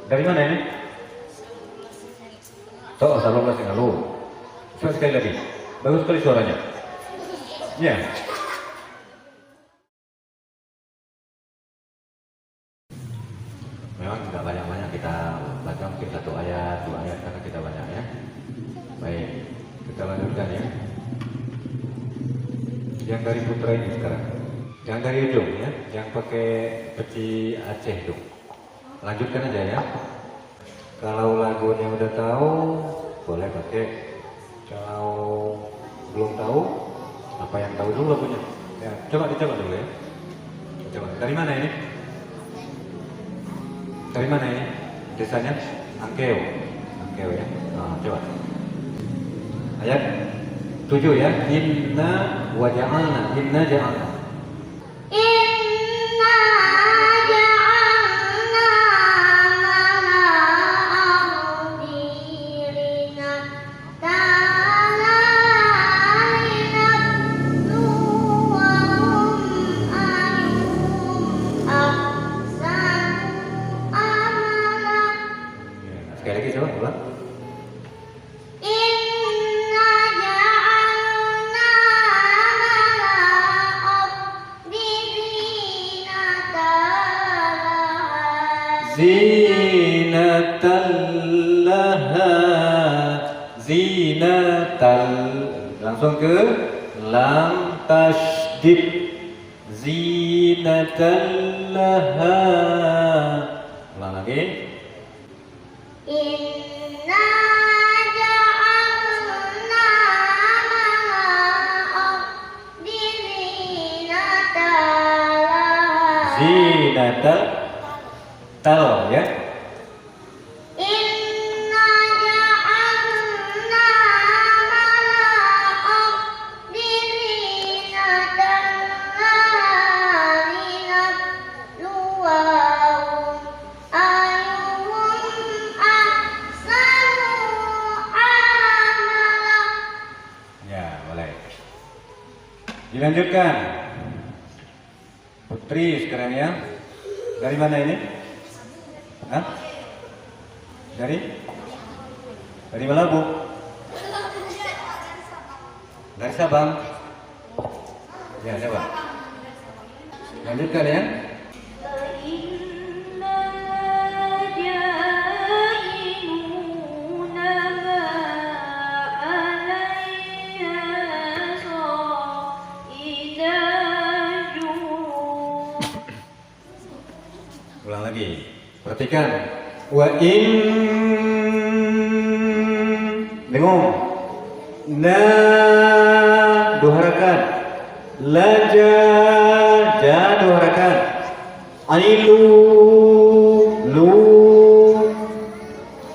Dari mana ini? Oh, 18 yang lalu. Coba sekali lagi. Bagus sekali suaranya. Ya. Memang tidak banyak-banyak kita baca, mungkin 1 ayat, 2 ayat karena kita banyak ya. Baik, kita lanjutkan ya. Yang dari putra ini sekarang. Yang dari ujung ya, yang pakai peci Aceh itu. Lanjutkan aja ya. Kalau lagunya udah tahu, boleh pakai. Kalau belum tahu, apa yang tahu dulu lagunya. Ya, coba dicoba dulu ya. Coba. Dari mana ini? Dari mana ini? Desanya? Angkeo. Angkeo ya. Nah, coba. Ayat 7 ya. Inna wa ja'alna. Inna ja'alna. Sekali lagi coba ulang. Zinatal laha, zinatal, langsung ke lam tasydid, zinatal laha. Ulang lagi. Inna ja'alna ma'al-ardi Zinatal tal ya. Inna ja'alna ma'al-ardi linabluwahum ayyuhum ahsanu amala. Ya, boleh. Dilanjutkan. Putri sekarang ya. Dari mana ini? Hah? Dari mana, Bu? Dari Sabang. Ya, coba. Lanjutkan ya. Ulang lagi. Perhatikan. Wa in dengung. Na dua harakat. Laja ja dua harakat. Anilu lu.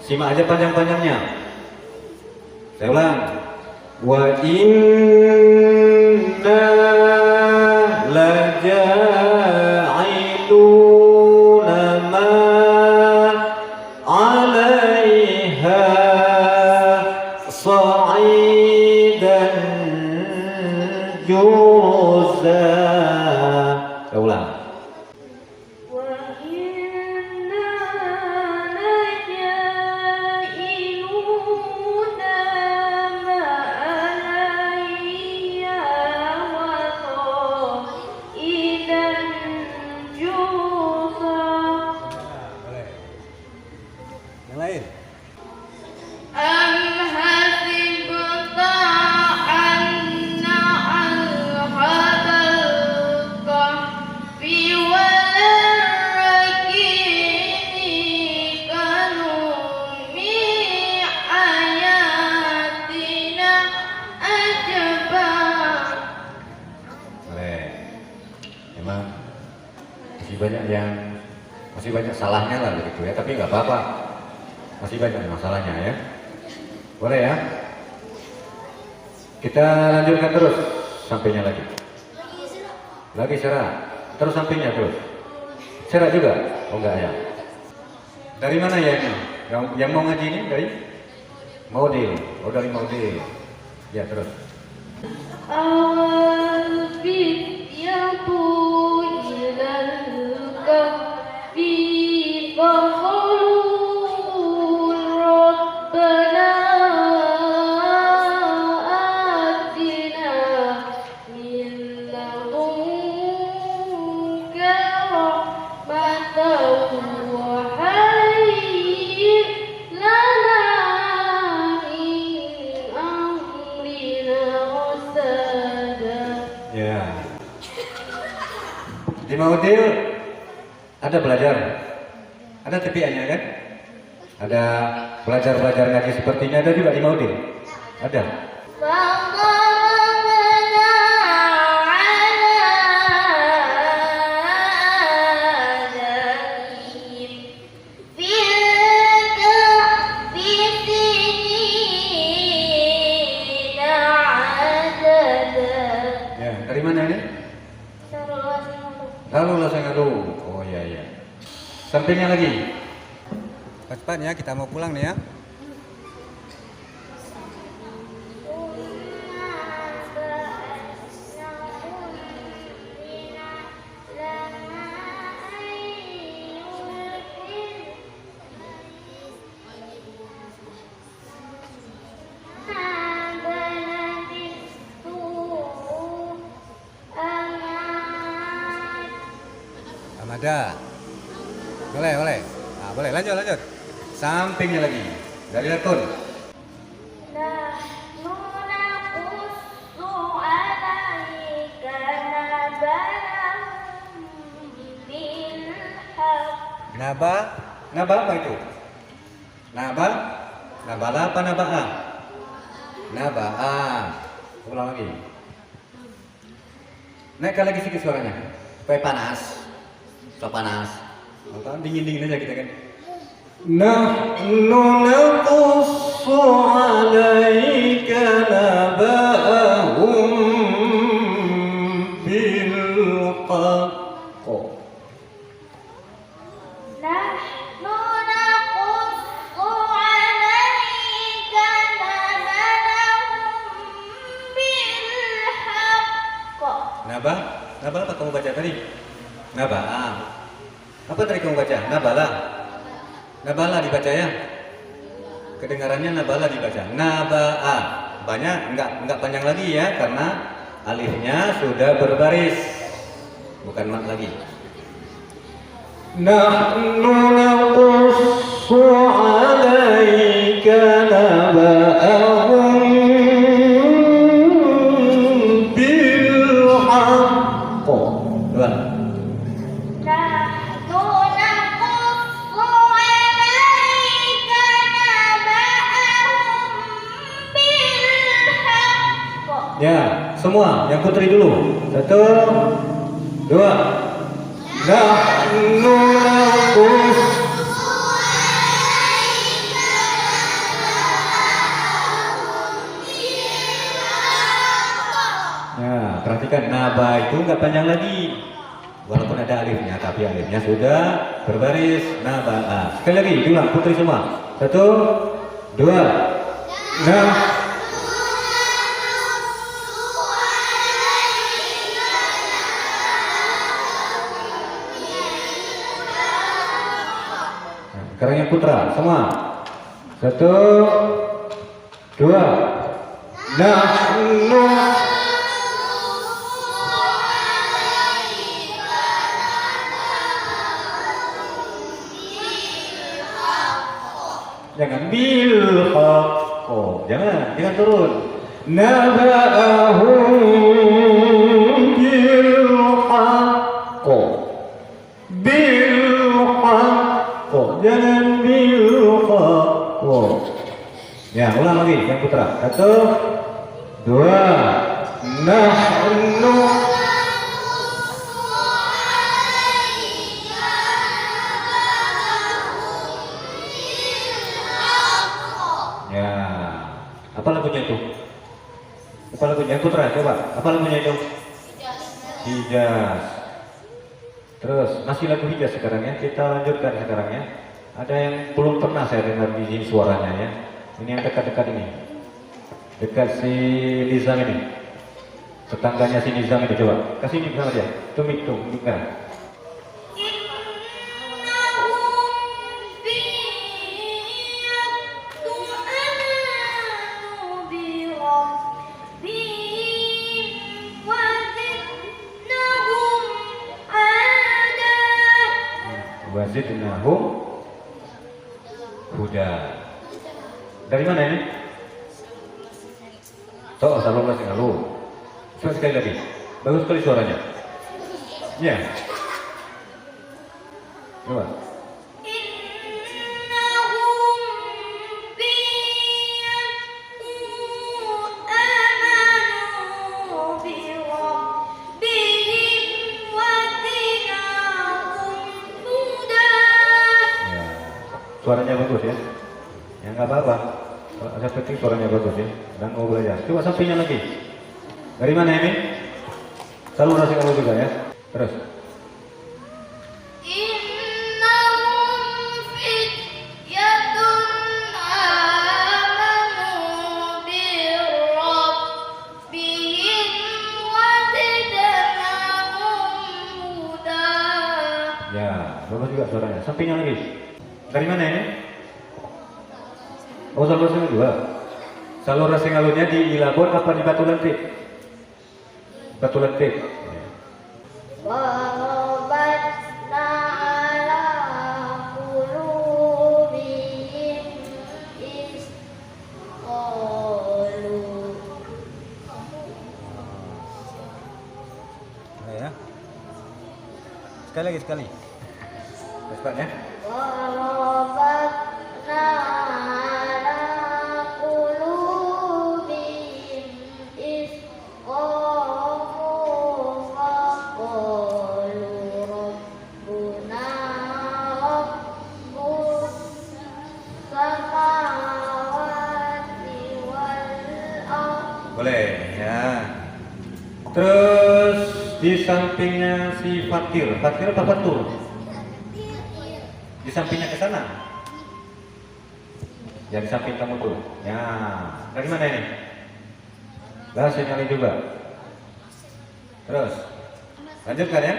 Simak aja panjang-panjangnya. Saya ulang. Wa inna laja Saya ulang. Yang lain. Memang masih banyak salahnya lah begitu ya, tapi nggak apa-apa, masih banyak masalahnya ya. Boleh ya, kita lanjutkan terus sampainya lagi serak, terus sampainya terus serak juga. Oh enggak ya, dari mana ya ini yang mau ngaji ini? Dari Maudil. Oh dari Maudil ya. Terus Al-fityatu ilal kahfi faqalu Maudil ada belajar, ada TPA-nya kan? Ada belajar ngaji sepertinya ada juga di Maudil, ada. فضربنا على آذانهم في الكهف سنين عددا. Ya, dari mana ini? Lalu Lasengalu. Oh iya. Sampingnya lagi. Cepat ya, kita mau pulang nih ya. Amada. Boleh. Nah, boleh lanjut. Sampingnya lagi. Dari Latun. Naba apa itu? Nabala apa naba'a? Naba'a. Ulang lagi. Naikkan lagi sedikit suaranya. Supaya panas. Dingin aja kita kan. Nahnu naqussu 'alaika naba'ahum bil haqq. نحن نقص عليك نبأهم بالحق. Naba apa kamu baca tadi? Naba'a. Apa tadi kamu baca? Nabala dibaca ya. Kedengarannya nabala dibaca. Naba'a. Banyak enggak panjang lagi ya karena alifnya sudah berbaris. Bukan mat lagi. Nahnu naqussu 'alaika naba'ahum bil haqq. Dua. Ya, semua yang putri dulu. 1, 2. Nahnu naqussu. Ya, perhatikan naba itu nggak panjang lagi. Walaupun ada alifnya, tapi alifnya sudah berbaris. Naba'a. Sekali lagi, diulang putri semua. 1, 2. Nah. Sekarang yang putra, semua. 1, 2. Nahnu. Jangan bil haqq. Jangan turun. Naba'ahum bil haqq. Jangan bil haqq. Ya, ulang lagi yang putra. 1, 2. Nahnu. Ya, apa lagunya itu? Apa lagunya putra? Coba, apa lagunya itu? Hijaz. Terus masih lagu Hijaz sekarang ya. Kita lanjutkan sekarang ya. Ada yang belum pernah saya dengar di sini suaranya ya. Ini yang dekat-dekat ini. Dekat si Nizam ini. Tetangganya si Nizam itu coba. Kasih mic sama dia. Mic kan. Wazidnahum huda. Dari mana ini? Toh, salam lalu. Coba sekali lagi. Bagus sekali suaranya. Ya. Coba. إنهم آمنوا بربهم وزدناهم هدى. Ya. Suaranya bagus ya. Ya nggak apa-apa. Saya penting suaranya bagus ya. Dan mau belajar. Coba sampingnya lagi. Dari mana ini? Saluran kamu juga ya. Terus. إنهم فتية آمنوا بربهم وزدناهم هدى. Ya, bagus juga suaranya. Sampingnya lagi. Dari mana ini? Oh, saluran singa juga. Saluran singalunya di Ilabon apa di Batu Lentik? Batu Lentik. وربطنا على قلوبهم إذ قالوا. Ya. Sekali lagi sekali. Cepat ya. وربطنا على قلوبهم إذ قاموا فقالوا ربنا رب السماوات والأرض. Boleh ya. Terus di sampingnya si Fatir. Fatir apa Fatur? Di sampingnya ke sana. Ya di samping kamu tuh. Ya. Dari mana ini? Bahasa kali juga. Terus. Lanjutkan ya.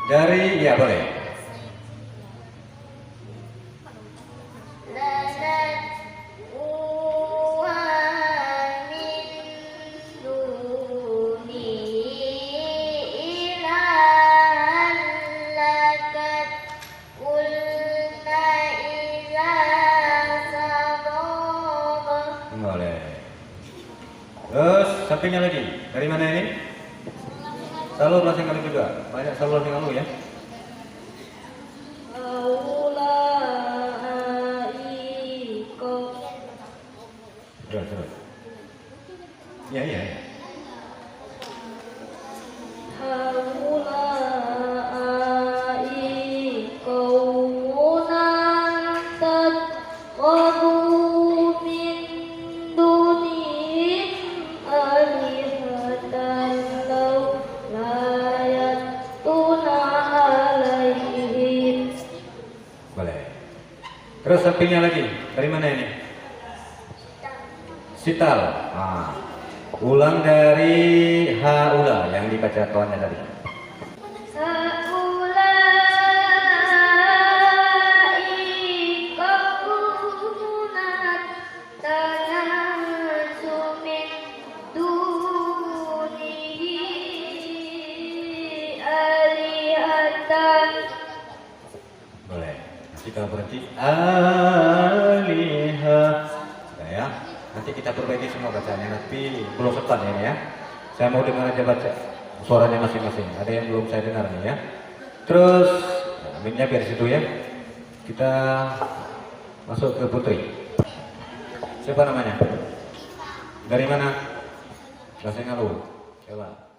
Dari ya boleh. Boleh. Terus sampingnya lagi. Dari mana ini? Salur masing kali juga. Banyak salur yang kamu ya. Terus terus. Ya ya. Boleh. Terus sampingnya lagi. Dari mana ini? Sital. Ah. Ulang dari haula yang dibaca kawannya tadi. Boleh. Nanti kalau berhenti alihah. Sudah ya. Nanti kita perbaiki semua bacanya. Tapi belum sempat ini ya. Saya mau dengar aja baca suaranya masing-masing. Ada yang belum saya dengar nih ya. Terus aminnya biar situ ya. Kita masuk ke Putri. Siapa namanya? Dari mana? Bahasa Ngalu. Coba.